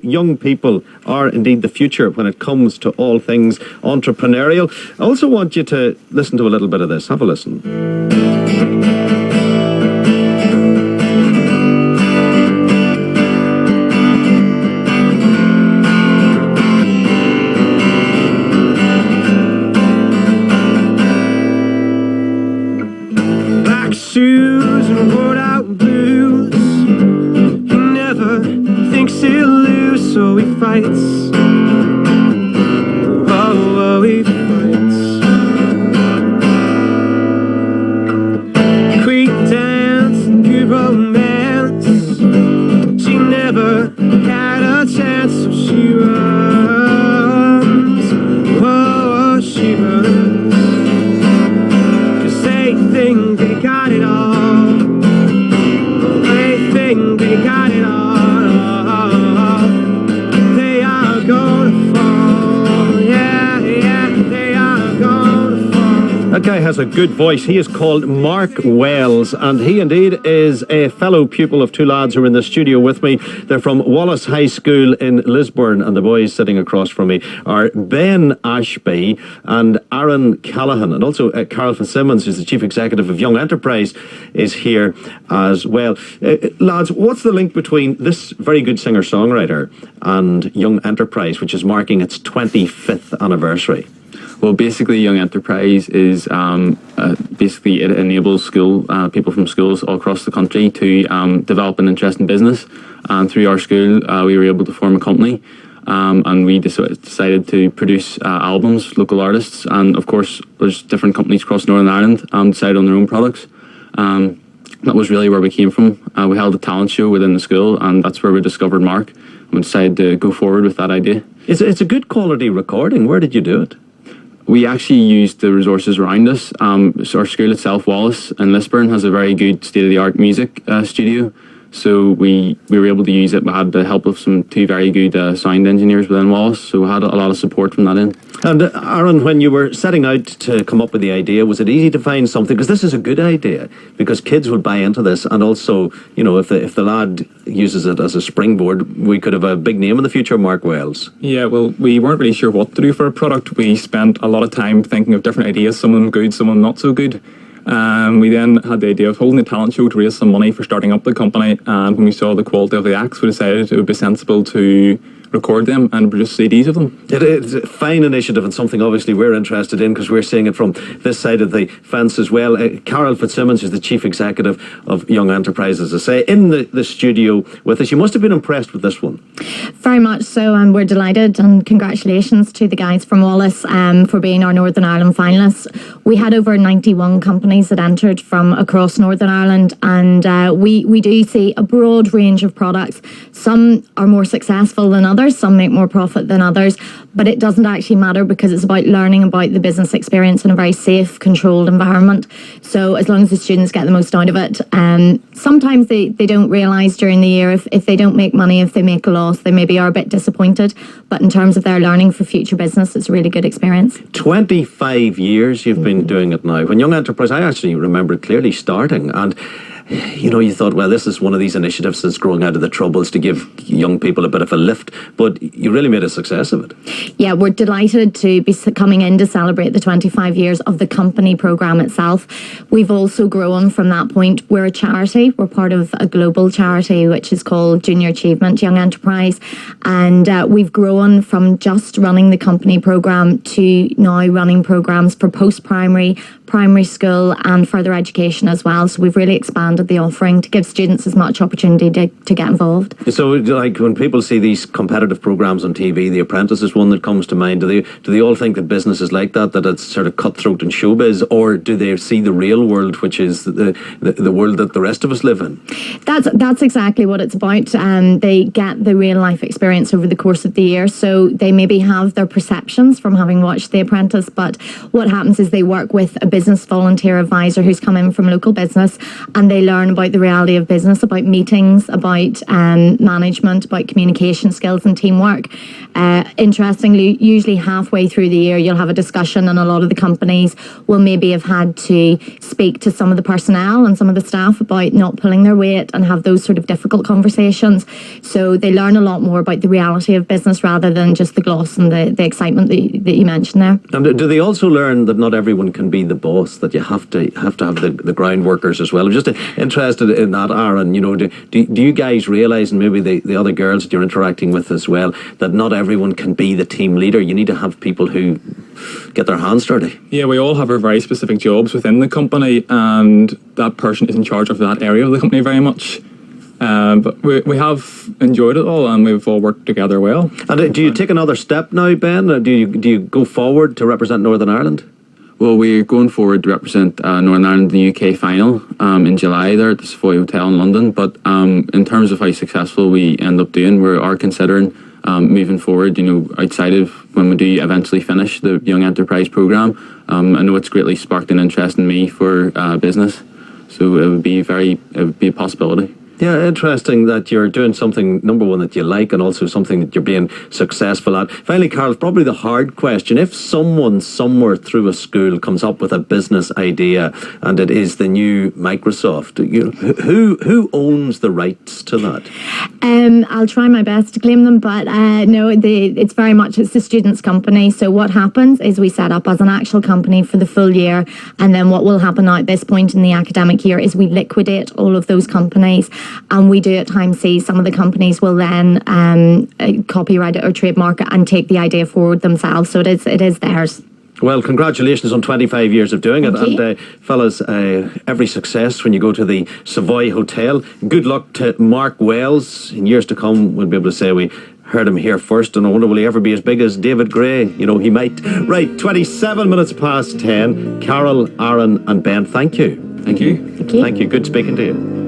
Young people are indeed the future when it comes to all things entrepreneurial. I also want you to listen to a little bit of this. Have a listen. Black shoes and worn out blues. He never thinks he'll lose, so he fights. Oh, he fights. Quick dance, good romance. She never had a chance, so she runs. Oh, she runs. 'Cause they think they got it all. They think they got it all. They are gonna fall. Yeah, yeah, they are gonna fall. That guy has a good voice. He is called Mark Wells, and he indeed is a fellow pupil of two lads who are in the studio with me. They're from Wallace High School in Lisburn, and the boys sitting across from me are Ben Ashby and Aaron Callaghan, and also Carl Fitzsimmons, who's the Chief Executive of Young Enterprise, is here as well. Lads, what's the link between this very good singer-songwriter and Young Enterprise, which is marking its 25th anniversary? Well, basically, Young Enterprise is basically it enables people from schools all across the country to develop an interest in business. And through our school, we were able to form a company, and we decided to produce albums, local artists, and of course, there's different companies across Northern Ireland decided on their own products. That was really where we came from. We held a talent show within the school, and that's where we discovered Mark, and we decided to go forward with that idea. It's a good quality recording. Where did you do it? We actually used the resources around us. So our school itself, Wallace in Lisburn, has a very good state-of-the-art music studio. So we were able to use it. We had the help of two very good sound engineers within Wallace. So we had a lot of support from that end. And Aaron, when you were setting out to come up with the idea, was it easy to find something? Because this is a good idea, because kids would buy into this. And also, you know, if the lad uses it as a springboard, we could have a big name in the future, Mark Wells. Yeah, well, we weren't really sure what to do for a product. We spent a lot of time thinking of different ideas, some of them good, some of them not so good. We then had the idea of holding a talent show to raise some money for starting up the company, and when we saw the quality of the acts, we decided it would be sensible to record them and produce CDs of them. It's a fine initiative, and something obviously we're interested in because we're seeing it from this side of the fence as well. Carol Fitzsimmons is the Chief Executive of Young Enterprise, as I say, in the studio with us. You must have been impressed with this one. Very much so, and we're delighted, and congratulations to the guys from Wallace for being our Northern Ireland finalists. We had over 91 companies that entered from across Northern Ireland, and we do see a broad range of products. Some are more successful than others, some make more profit than others, but it doesn't actually matter because it's about learning about the business experience in a very safe, controlled environment. So as long as the students get the most out of it, sometimes they don't realise during the year if they don't make money, if they make a loss, they maybe are a bit disappointed, but in terms of their learning for future business, it's a really good experience. 25 years you've been doing it now. When Young Enterprise, I actually remember it clearly starting, and you know, you thought, well, this is one of these initiatives that's growing out of the troubles to give young people a bit of a lift, but you really made a success of it. Yeah, we're delighted to be coming in to celebrate the 25 years of the company programme itself. We've also grown from that point. We're a charity. We're part of a global charity which is called Junior Achievement Young Enterprise, and we've grown from just running the company programme to now running programmes for post-primary, primary school and further education as well. So we've really expanded the offering to give students as much opportunity to get involved. So like when people see these competitive programmes on TV, The Apprentice is one that comes to mind. Do they all think that business is like that it's sort of cutthroat and showbiz, or do they see the real world, which is the world that the rest of us live in? That's exactly what it's about. They get the real life experience over the course of the year, so they maybe have their perceptions from having watched The Apprentice, but what happens is they work with a business volunteer advisor who's come in from local business, and they learn about the reality of business, about meetings, about management, about communication skills and teamwork. Interestingly, usually halfway through the year, you'll have a discussion, and a lot of the companies will maybe have had to speak to some of the personnel and some of the staff about not pulling their weight and have those sort of difficult conversations. So they learn a lot more about the reality of business rather than just the gloss and the excitement that you mentioned there. And do they also learn that not everyone can be the boss, that you have to have the ground workers as well? I'm just interested in that, Aaron. You know, do you guys realise, and maybe the other girls that you're interacting with as well, that not everyone can be the team leader? You need to have people who get their hands dirty. Yeah, we all have our very specific jobs within the company, and that person is in charge of that area of the company very much. But we have enjoyed it all, and we've all worked together well. And do you take another step now, Ben? Do you go forward to represent Northern Ireland? Well, we're going forward to represent Northern Ireland in the UK final in July there at the Savoy Hotel in London. But in terms of how successful we end up doing, we are considering moving forward, you know, outside of when we do eventually finish the Young Enterprise programme. I know it's greatly sparked an interest in me for business, so it would be a possibility. Yeah, interesting that you're doing something, number one, that you like, and also something that you're being successful at. Finally, Carl, probably the hard question. If someone somewhere through a school comes up with a business idea and it is the new Microsoft, who owns the rights to that? I'll try my best to claim them, but no, it's very much, it's the students' company. So what happens is we set up as an actual company for the full year, and then what will happen now at this point in the academic year is we liquidate all of those companies. And we do at times see some of the companies will then copyright it or trademark it and take the idea forward themselves. So it is theirs. Well, congratulations on 25 years of doing it. Thank you. And fellas, every success when you go to the Savoy Hotel. Good luck to Mark Wells. In years to come, we'll be able to say we heard him here first, and I wonder will he ever be as big as David Gray? You know, he might. Right, 27 minutes past 10. Carol, Aaron and Ben, thank you. Thank you. Thank you. Thank you. Good speaking to you.